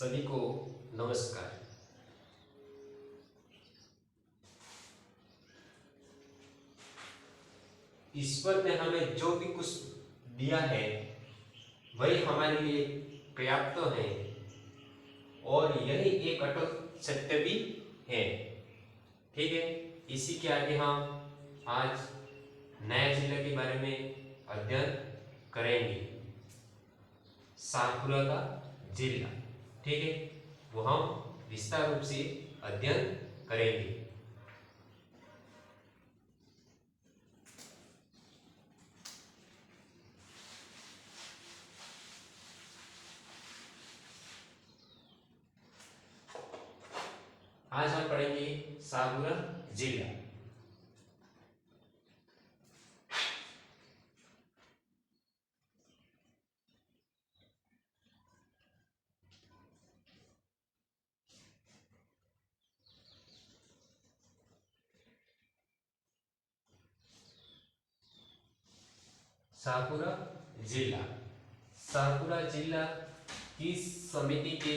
सभी को नमस्कार। ईश्वर ने हमें जो भी कुछ दिया है वही हमारे लिए पर्याप्त है और यही एक अटल सत्य भी है। ठीक है, इसी के आगे हम आज नया जिला के बारे में अध्ययन करेंगे। शाहपुरा का जिला, ठीक है, वो हम विस्तार रूप से अध्ययन करेंगे। आज हम पढ़ेंगे शाहपुरा जिला। शाहपुरा जिला, शाहपुरा जिला किस समिति के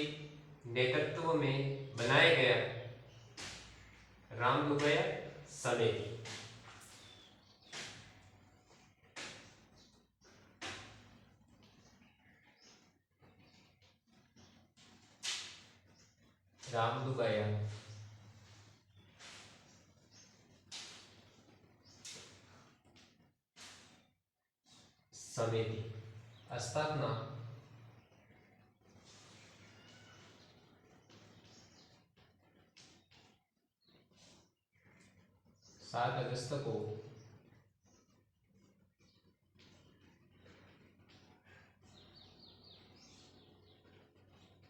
नेतृत्व में बनाया गया? रामदुगया समिति। रामदुगया समिति स्थापना 7 अगस्त को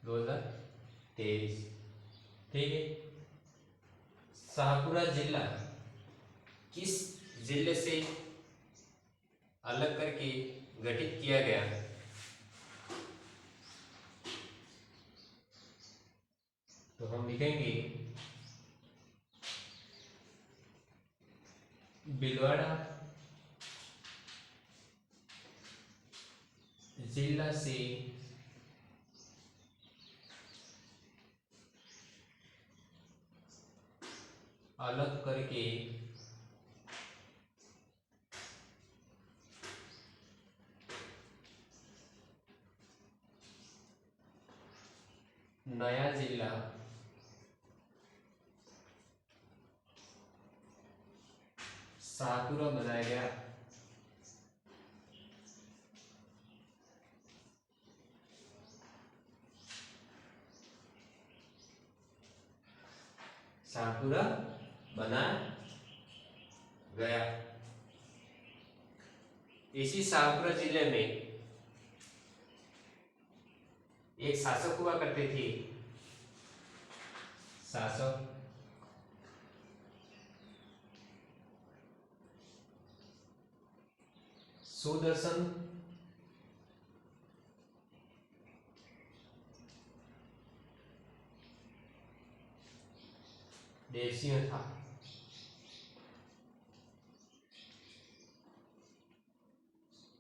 2023। ठीक है, शाहपुरा जिला किस जिले से अलग करके गठित किया गया? तो हम लिखेंगे भीलवाड़ा जिला से अलग करके नया जिला शाहपुरा बनाया गया। शाहपुरा बनाया गया। इसी शाहपुरा जिले में एक शासक हुआ करते थे। शासक सुदर्शन देवसिंह था।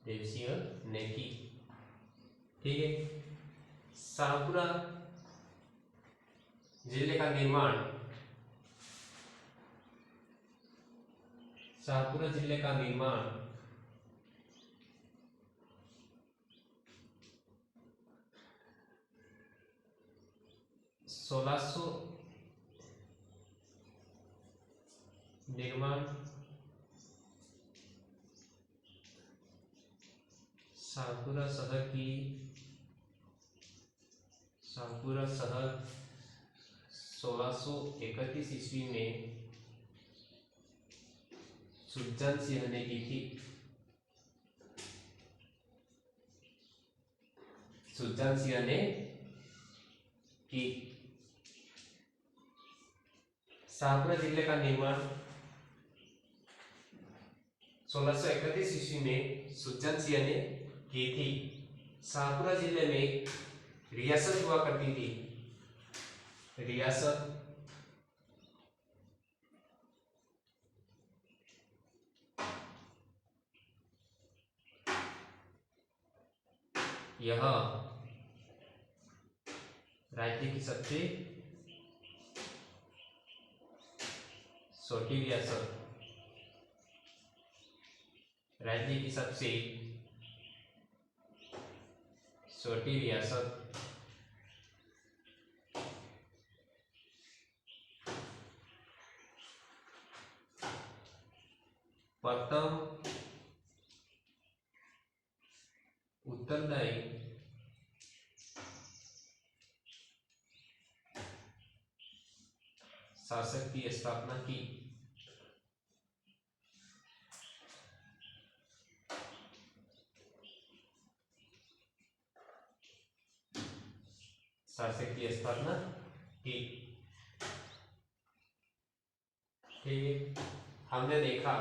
देवसिंह नेकी। ठीक है, शाहपुरा जिले का निर्माण, शाहपुरा जिले का निर्माण 1600 निर्माण शाहपुरा शहर 1631 ईस्वी में सुजान सिंह ने की थी। सुजान सिंह ने की। शाहपुरा जिले का निर्माण 1631 ईस्वी में सुजान सिंह ने की थी। शाहपुरा जिले में रियासत हुआ करती थी। रियासत यह राज्य की सबसे छोटी रियासत, राज्य की सबसे छोटी रियासत, प्रथम उत्तरदायी शासक की स्थापना की। शासक की स्थापना की। ठीक, हमने देखा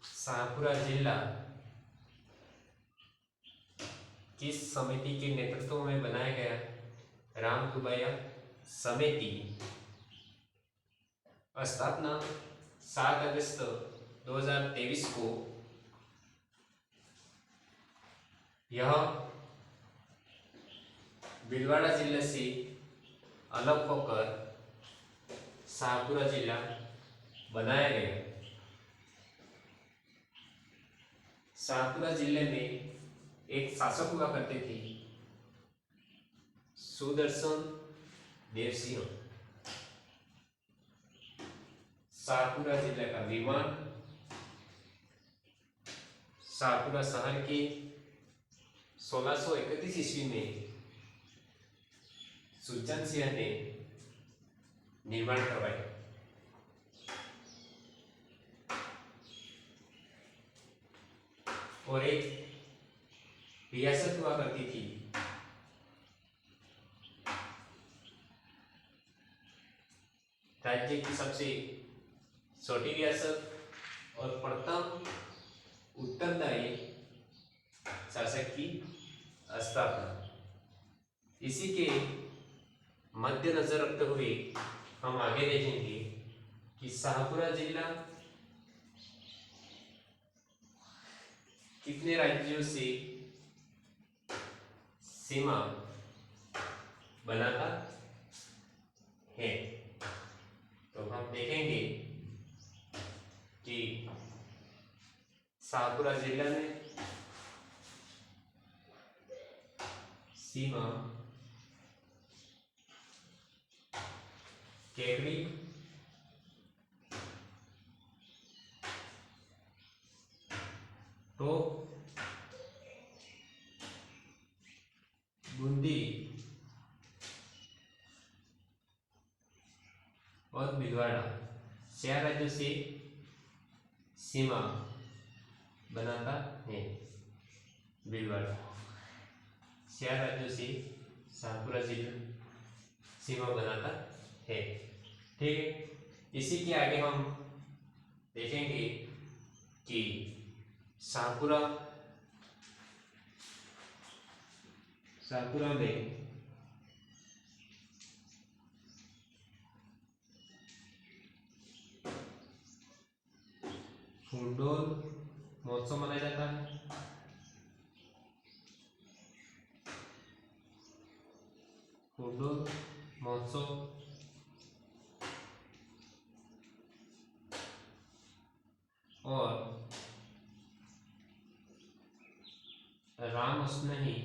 शाहपुरा जिला किस समिति के नेतृत्व में बनाया गया? रामदुबैया समिति। स्थापना 7 अगस्त 2023 को। यह भीलवाड़ा जिले से अलग होकर शाहपुरा जिला बनाया गया। शाहपुरा जिले में एक शासक हुआ करते थे, सुदर्शन देव सिंह। शाहपुरा जिले का विमान शाहपुरा शहर के 1631 ईस्वी में सुरजन सिंह ने निर्माण करवाया। और एक रियासत हुआ करती थी, राज्य की सबसे छोटी रियासत और प्रथम उत्तरदायी शासक की स्थापना। इसी के मद्देनजर रखते हुए हम आगे देखेंगे कि शाहपुरा जिला कितने राज्यों से सीमा बनाता है। तो हम देखेंगे कि शाहपुरा जिला में सीमा केकड़ी, तो बूंदी और भीलवाड़ा 4 राज्यों से सीमा बनाता है। भीलवाड़ा 4 राज्यों से शाहपुरा जिला सीमा बनाता है। ठीक है, इसी के आगे हम देखेंगे कि शाहपुरा में फूलडोल महोत्सव मनाया जाता है। फूलडोल महोत्सव और रामअष्टमी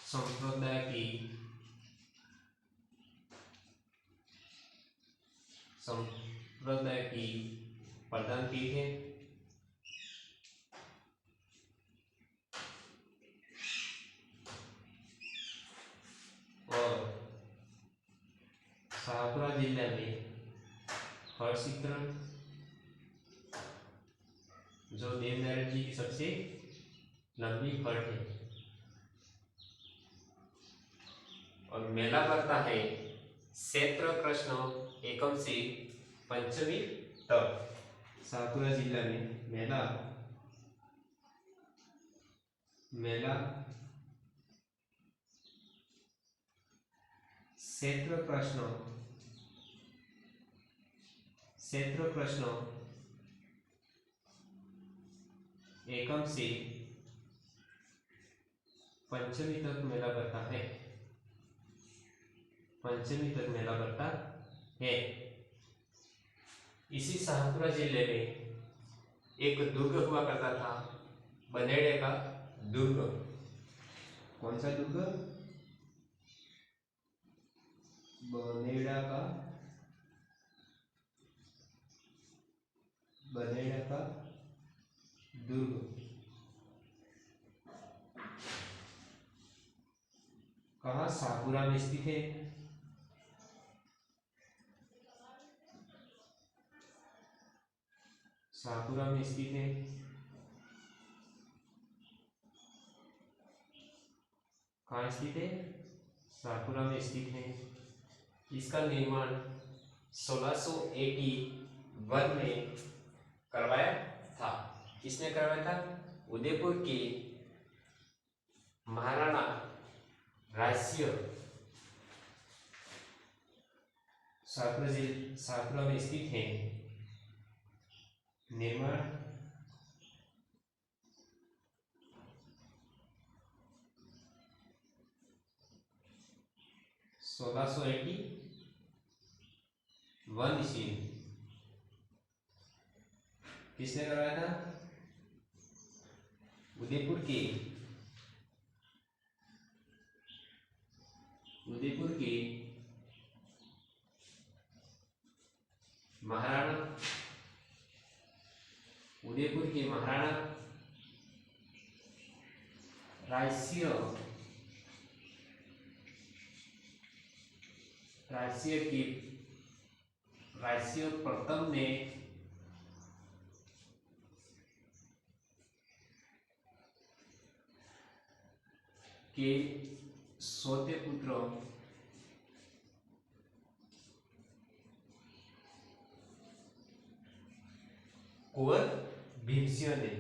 संप्रदाय की प्रधान पीठ है। और शाहपुरा जिले में हरसिद्धि जो देवनारायण जी की सबसे लंबी फट है। और मेला पड़ता है चैत्र कृष्ण एकम से पंचमी तक। शाहपुरा जिला में मेला चैत्र कृष्ण एकम से पंचमी तक मेला भरता है, पंचमी तक मेला भरता है। इसी शाहपुरा जिले में एक दुर्ग हुआ करता था, बनेड़े का दुर्ग। कौन सा दुर्ग? बनेड़ा का दुर्ग। कहाँ? शाहपुरा में स्थित है। शाहपुरा में स्थित है। कहाँ स्थित है? शाहपुरा में स्थित है। इसका निर्माण 1681 में करवाया था। किसने करवाया था? उदयपुर के महाराणा राज्य शाहपुरा में स्थित है। निर्माण 1681 ईस्वी। किसने करवाया था? उदयपुर के महाराणा राज्य प्रथम ने के सौते पुत्र कुंवर भीमसिंह ने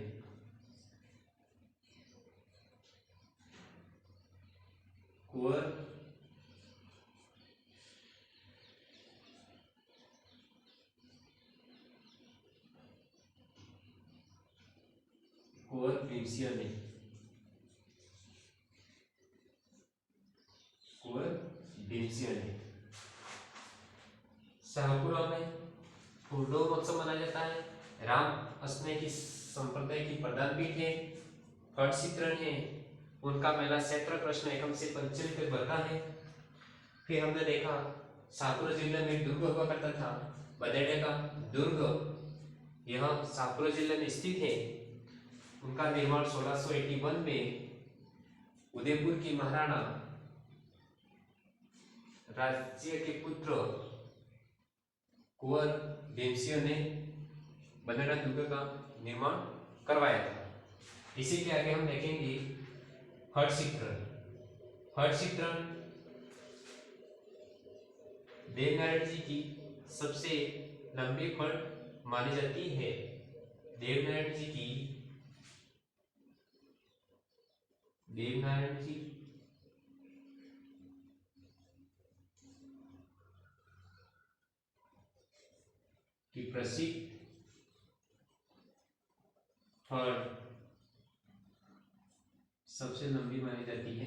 शाहपुरा में फूलडोल उत्सव मनाया जाता है। राम अष्टमी की संप्रदाय की प्रधान पीठ है। हटचित्रण है, उनका मेला चैत्र कृष्ण एकम से पंचमी तक भरता है। फिर हमने देखा शाहपुरा जिले में दुर्ग हुआ करता था, बदेड़े का दुर्ग। यह शाहपुरा जिले में स्थित है। उनका निर्माण 1681 में उदयपुर की महाराणा राज्य के पुत्र कुंवर भीमसिंह ने बनेड़ा दुर्ग का निर्माण करवाया था। इसी के आगे हम देखेंगे हटचित्रण। देवनारायण जी की सबसे लंबी फट मानी जाती है। देवनारायण जी की प्रसिद्ध फट सबसे लंबी मानी जाती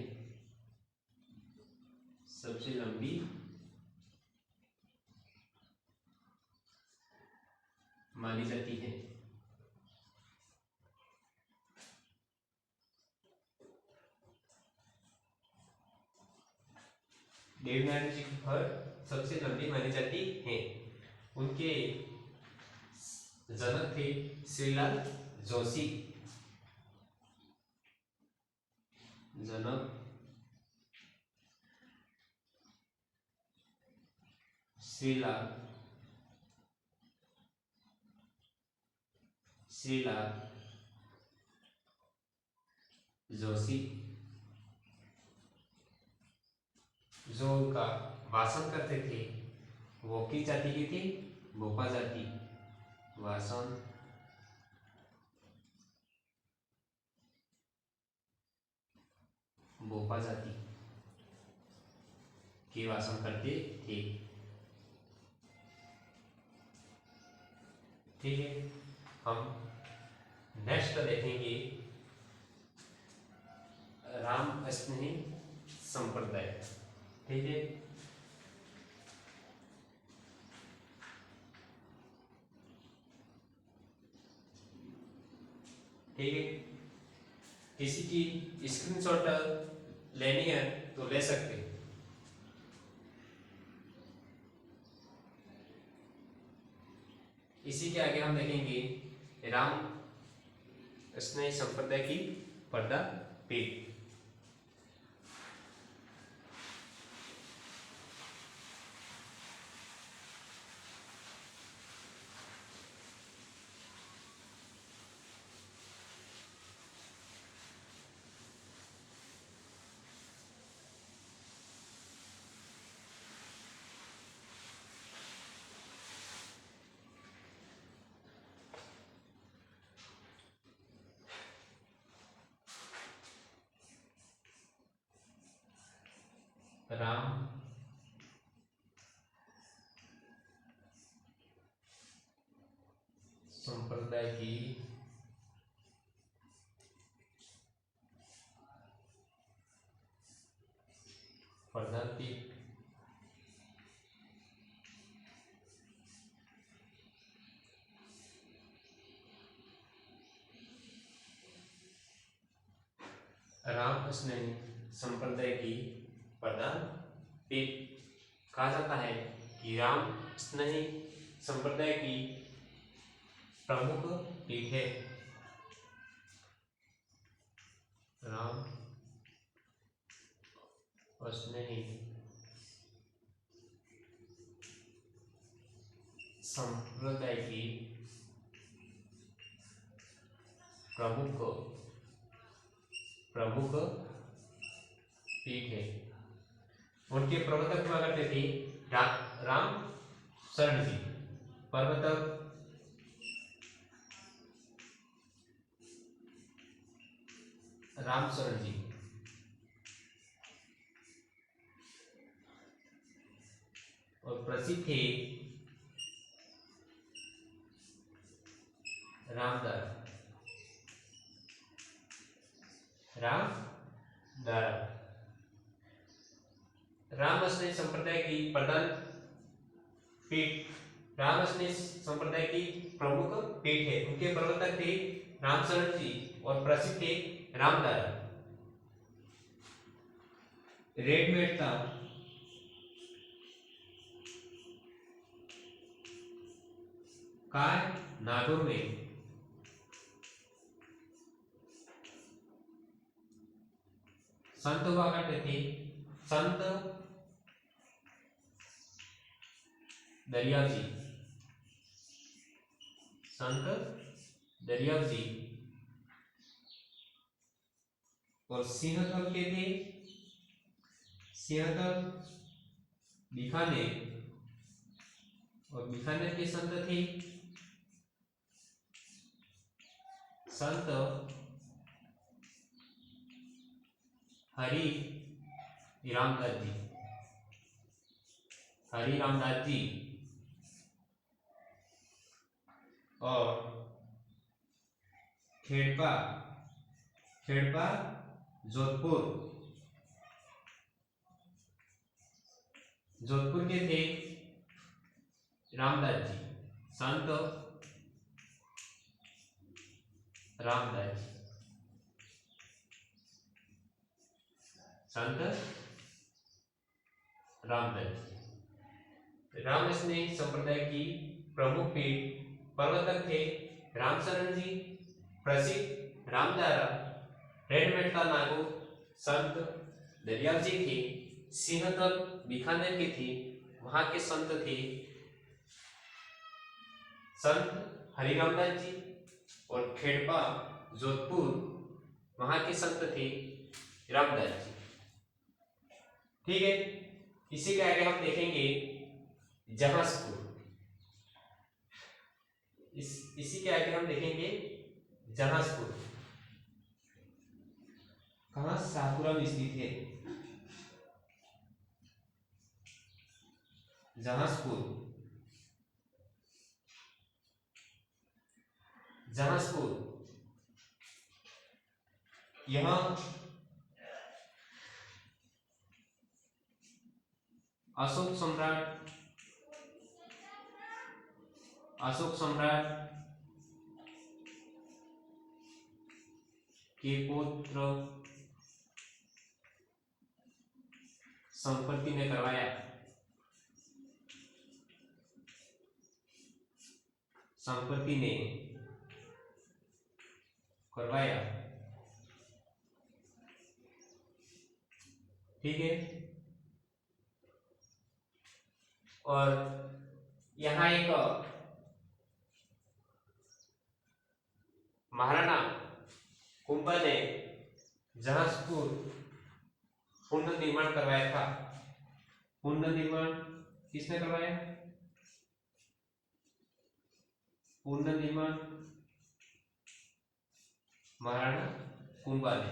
है। देवनारायण जी की फट सबसे लंबी मानी जाती है। उनके जनक थे श्रीलाल जोशी। श्रीलाल जोशी, जो उनका भाषण करते थे वो किस जाति की थी? भोपा जाति। भाषण भोपा जाति के भाषण करते थे। ठीक है, हम नेक्स्ट देखेंगे राम स्नेही संप्रदाय। ठीक है, ठीक है। किसी की स्क्रीनशॉट लेनी है तो ले सकते हैं। इसी के आगे हम देखेंगे राम स्नेही संप्रदाय की पर्दा पीठ। राम संप्रदाय की पर्दा पीठ। राम स्नेही संप्रदाय की प्रधान पीठ कहा जाता है कि राम स्नेही संप्रदाय की प्रमुख पीठ है। राम स्नेही संप्रदाय की प्रमुख पीठ है। उनके प्रवर्तक हुआ करते थे राम शरण जी। प्रवर्तक राम शरण जी। और प्रसिद्ध थे रामदास। राम स्नेही संप्रदाय की प्रधान पीठ राम स्नेही संप्रदाय की प्रमुख पीठ है। उनके प्रवर्तक थे रामशरण जी और प्रसिद्ध थे रामदास। रेडमेड था काय नागौर में संत हुआ करते थे संत दरियाव जी। संत दरियाव जी और सिंहतल के थे सिंहतल बीकानेर। और बीकानेर के संत थे संत हरि रामदास जी। हरि रामदास जी और खेड़पा जोधपुर के थे रामदास जी। संत रामदास जी। संत रामदास जी। राम स्नेही संप्रदाय की प्रमुख पीठ प्रवर्तक थे रामशरण जी, प्रसिद्ध रामदारा, रेडमेड का नागो संत दरियाव जी थे। सिंहतल बीकानेर के थे, वहां के संत थे संत हरि रामदास जी। और खेड़पा जोधपुर, वहां के संत थे रामदास जी। ठीक है, इसी के आगे हम देखेंगे जहाजपुर। इसी के आगे हम देखेंगे जहाजपुर। कहां? शाहपुरा में स्थित है जहाजपुर। यह अशोक सम्राट के पुत्र संपत्ति ने करवाया। संपत्ति ने करवाया, ठीक है। और यहाँ एक महाराणा कुंभा ने जहाजपुर पुनर्निर्माण करवाया था। पुनर्निर्माण किसने करवाया? पुनर्निर्माण महाराणा कुंभा ने।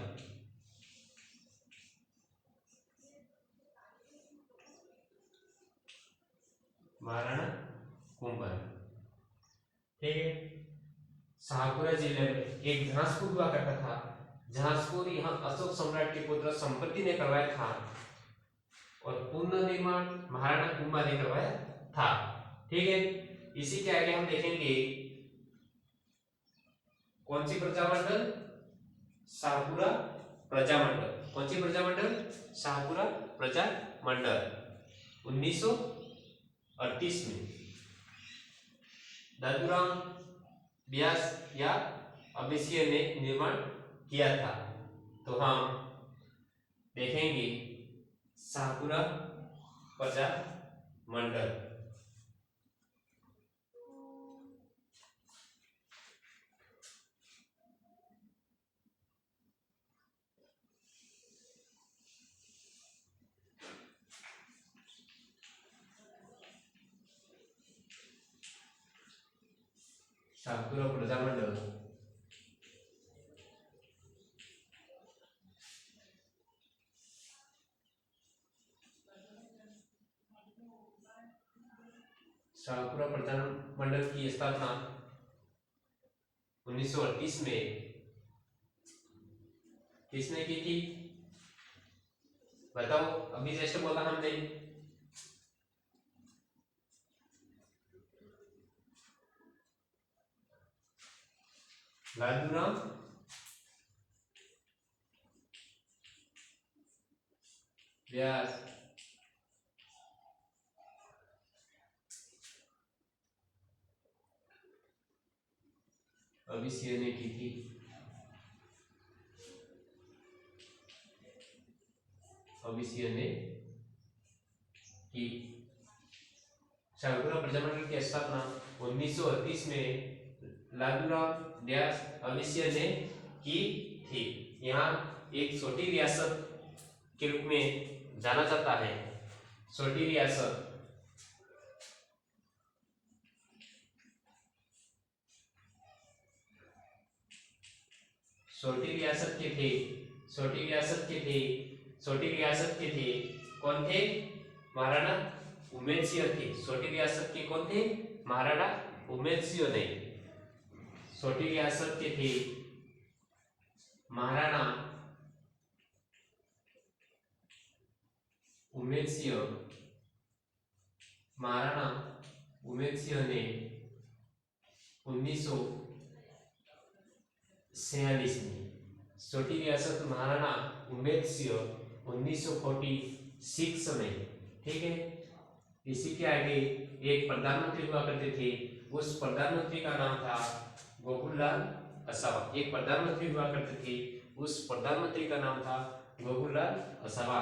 महाराणा कुंभा, ठीक है। शाहपुरा जिले में एक जहाजपुर हुआ करता था। जहाजपुर यहाँ अशोक सम्राट के पुत्र संपत्ति ने करवाया था और पुनर्निर्माण महाराणा कुंभा ने करवाया था, ठीक है। इसी के आगे हम देखेंगे कौन सी प्रजामंडल? शाहपुरा प्रजामंडल। कौन सी प्रजामंडल? शाहपुरा प्रजामंडल। 1938 में दादूराम व्यास या अभिसिय ने निर्माण किया था। तो हम देखेंगे शाहपुरा प्रजामंडल। शाहपुरा प्रजामंडल शाहपुरा प्रजामंडल की स्थापना 1938 में किसने की थी? बताओ, अभी जैसे बोला हमने। दादूराम व्यास अभिसिय ने की थी। अभिसिय ने की। शाहपुरा प्रजामंडल की स्थापना 1938 में लालूराम व्यास अभिसिय ने की थी। यहाँ एक छोटी रियासत के रूप में जाना जाता है। छोटी रियासत के थे कौन थे? महाराणा उमेद सिंह थे। छोटी रियासत के कौन थे? महाराणा उमेद सिंह ने। छोटी रियासत के थे महाराणा उमेद सिंह। महाराणा उमेद सिंह ने 1946 में। छोटी रियासत महाराणा उमेद सिंह 1946 में, ठीक है। इसी के आगे एक प्रधानमंत्री हुआ करते थे। उस प्रधानमंत्री का नाम था गोकुललाल असावा। एक प्रधानमंत्री हुआ करते थे, उस प्रधानमंत्री का नाम था गोकुललाल असावा।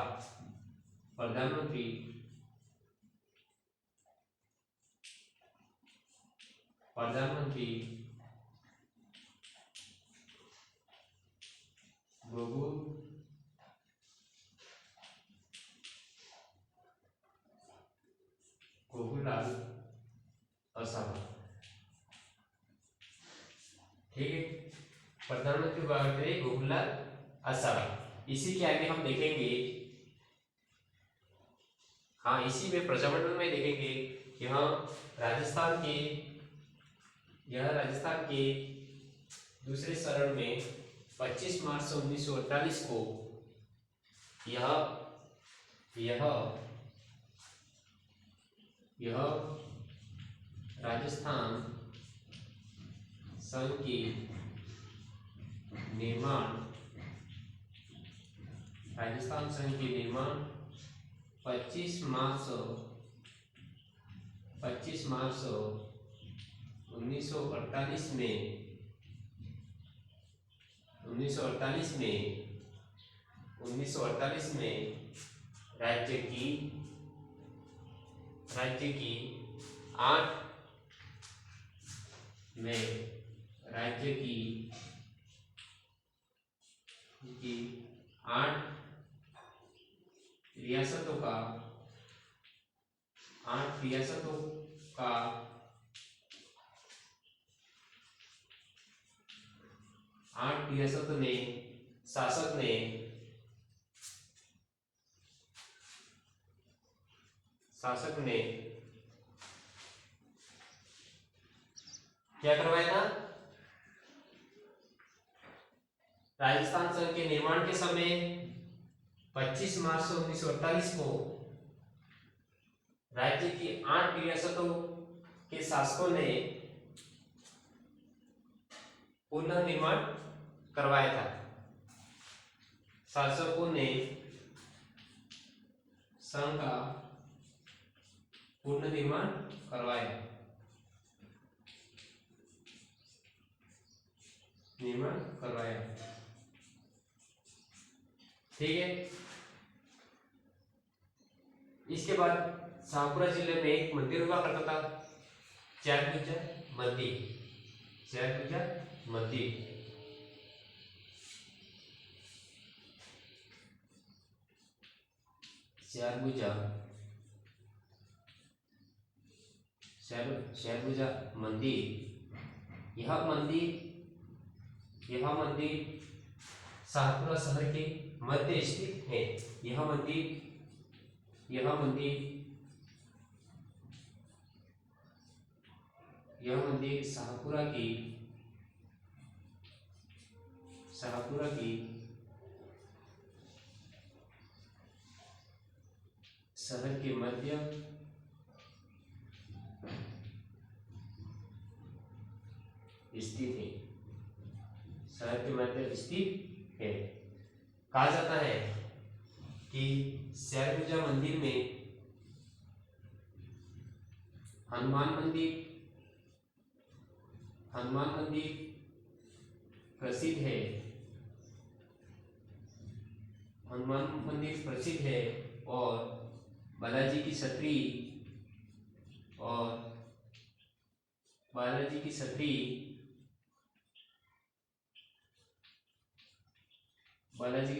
प्रधानमंत्री गोकुललाल असावा, ठीक है। प्रधानमंत्री हुआ करते थे गोकुललाल असावा। इसी के आगे हम देखेंगे, हाँ, इसी में प्रजामंडल में देखेंगे यहाँ राजस्थान के दूसरे चरण में 25 मार्च 1948 को यह यह राजस्थान संघ की निर्माण 25 मार्च 1948 में राज्य की 8 रियासतों का 8 रियासतों ने शासक ने क्या करवाया था? राजस्थान संघ के निर्माण के समय 25 मार्च 1948 को राज्य की 8 रियासतों के शासकों ने पुनर्निर्माण करवाया था। शासकों ने संघ का पुनर्निर्माण करवाया। ठीक है। इसके बाद शाहपुरा जिले में एक मंदिर हुआ करता था, चारभुजा मंदिर। यह मंदिर शाहपुरा शहर के मध्य स्थित है। यह मंदिर शाहपुरा की शहर के मध्य स्थित है। कहा जाता है कि शाहपुरा मंदिर में हनुमान मंदिर प्रसिद्ध है और बालाजी की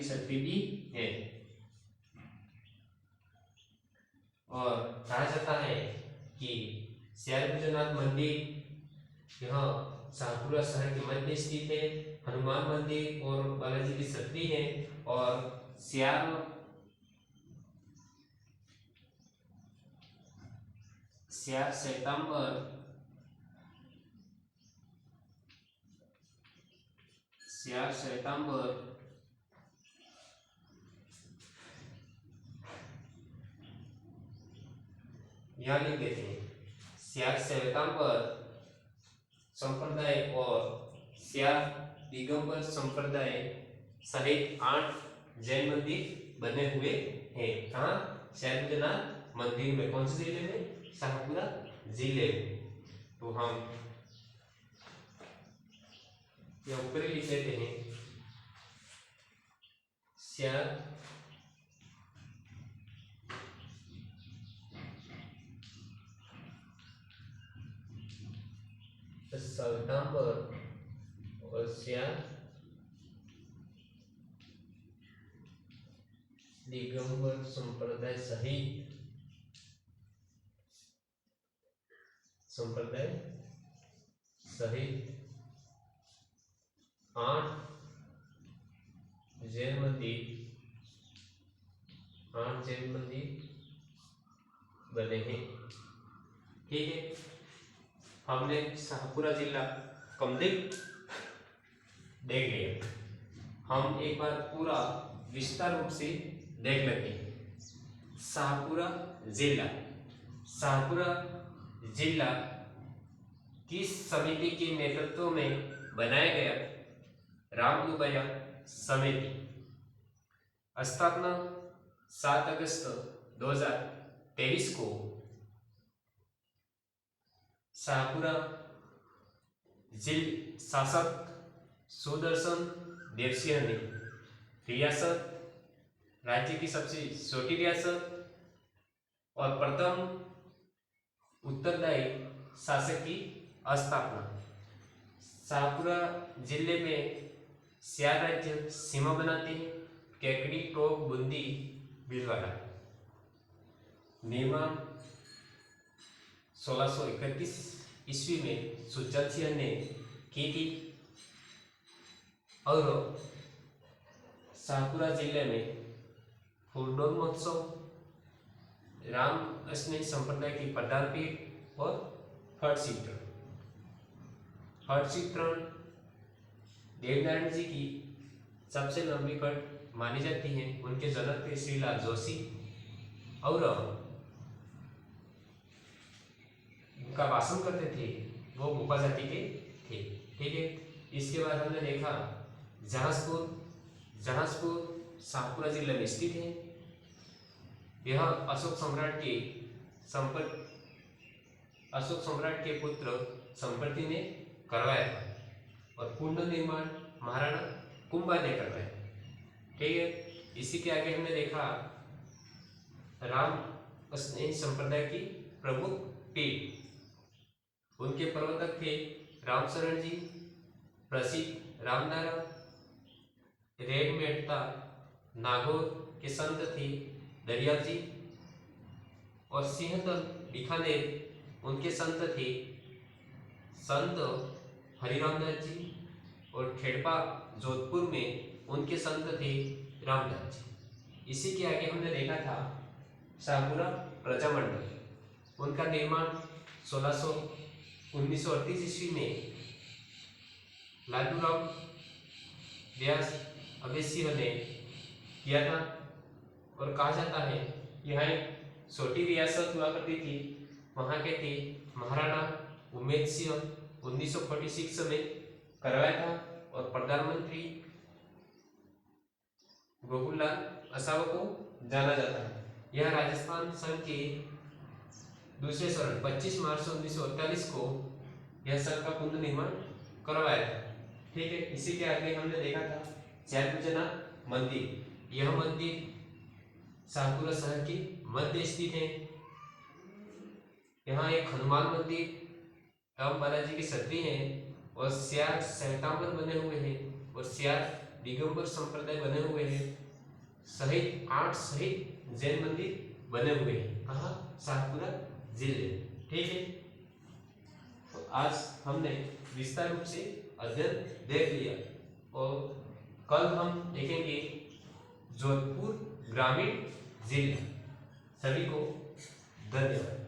छतरी भी है। और कहा जाता है कि श्यालभुजनाथ मंदिर यह शाहपुरा शहर के मध्य स्थित है। हनुमान मंदिर और बालाजी की छतरी है और श्वेतांबर यहाँ लिख देते हैं। श्वेतांबर संप्रदाय और दिगंबर संप्रदाय सहित 8 जैन मंदिर बने हुए हैं। कहाँ? शाहपुरा मंदिर में। कौन से जिले में? शाहपुरा जिले में। तो हम यह ऊपर लिख लेते हैं। श्वेतांबर और दिगंबर संप्रदाय सहित 8 जैन मंदिर बने हैं। ठीक है। हमने शाहपुरा जिला कंप्लीट देख लिया। हम एक बार पूरा विस्तार रूप से देख लेते हैं। शाहपुरा शाहपुरा जिला किस समिति के नेतृत्व में बनाया गया? रामदुबैया समिति। स्थापना 7 अगस्त 2023 को शाहपुरा जिला शासक सुदर्शन देवसिंह ने रियासत, राज्य की सबसे छोटी रियासत और प्रथम उत्तरदायी शासक की स्थापना। शाहपुरा जिले में 4 राज्य सीमा बनाते हैं: केकड़ी, टोक, बूंदी, भीलवाड़ा। निर्माण 1631 ईस्वी में सुचल सिंह ने की थी और शाहपुरा जिले में फूलडोल महोत्सव, राम स्नेही संप्रदाय की प्रधान पीठ और फट चित्रण देवनारायण जी की सबसे लंबी फट मानी जाती है। उनके जनक थे श्रीलाल जोशी और उनका भाषण करते थे वो भोपा जाति के थे। ठीक है, इसके बाद हमने देखा जहाजपुर शाहपुरा जिले में स्थित है। यह अशोक सम्राट के पुत्र संपत्ति ने करवाया था और पूर्ण निर्माण महाराणा कुंभा ने करवाया। ठीक है, इसी के आगे हमने देखा राम स्नेही संप्रदाय की प्रमुख पीठ। उनके प्रवर्तक थे रामशरण जी, प्रसिद्ध रामनारा, रेड मेहता, नागौर के संत थे दरियाल जी और सिंहदल बीकानेर उनके संत थे संत हरिरामदास जी और खेड़पा जोधपुर में उनके संत थे रामदास जी। इसी के आगे हमने देखा था शाहपुरा प्रजामंडल। उनका निर्माण 1938 ईस्वी में लालूराव व्यास अवेसिंह ने किया था और कहा जाता है यह एक छोटी रियासत हुआ करती थी। वहाँ के थे महाराणा उमेद सिंह, 1946 में करवाया था और प्रधानमंत्री गोकुललाल असावा को जाना जाता है। यह राजस्थान संघ के दूसरे चरण 25 मार्च 1948 को यह संघ का पुनर्निर्माण करवाया था। ठीक है, इसी के आगे हमने देखा था जैनपुजना मंदिर। यह मंदिर शाहपुरा शहर के मध्य स्थित है। यहाँ एक हनुमान मंदिर एवं बालाजी की छतरी है और 4 श्वेतांबर बने हुए हैं और 4 दिगंबर संप्रदाय बने हुए हैं सहित 8 सहित जैन मंदिर बने हुए हैं। कहाँ? शाहपुरा जिले। ठीक है, तो आज हमने विस्तार रूप से अध्ययन देख लिया और कल हम देखेंगे जोधपुर ग्रामीण जिला। सभी को धन्यवाद।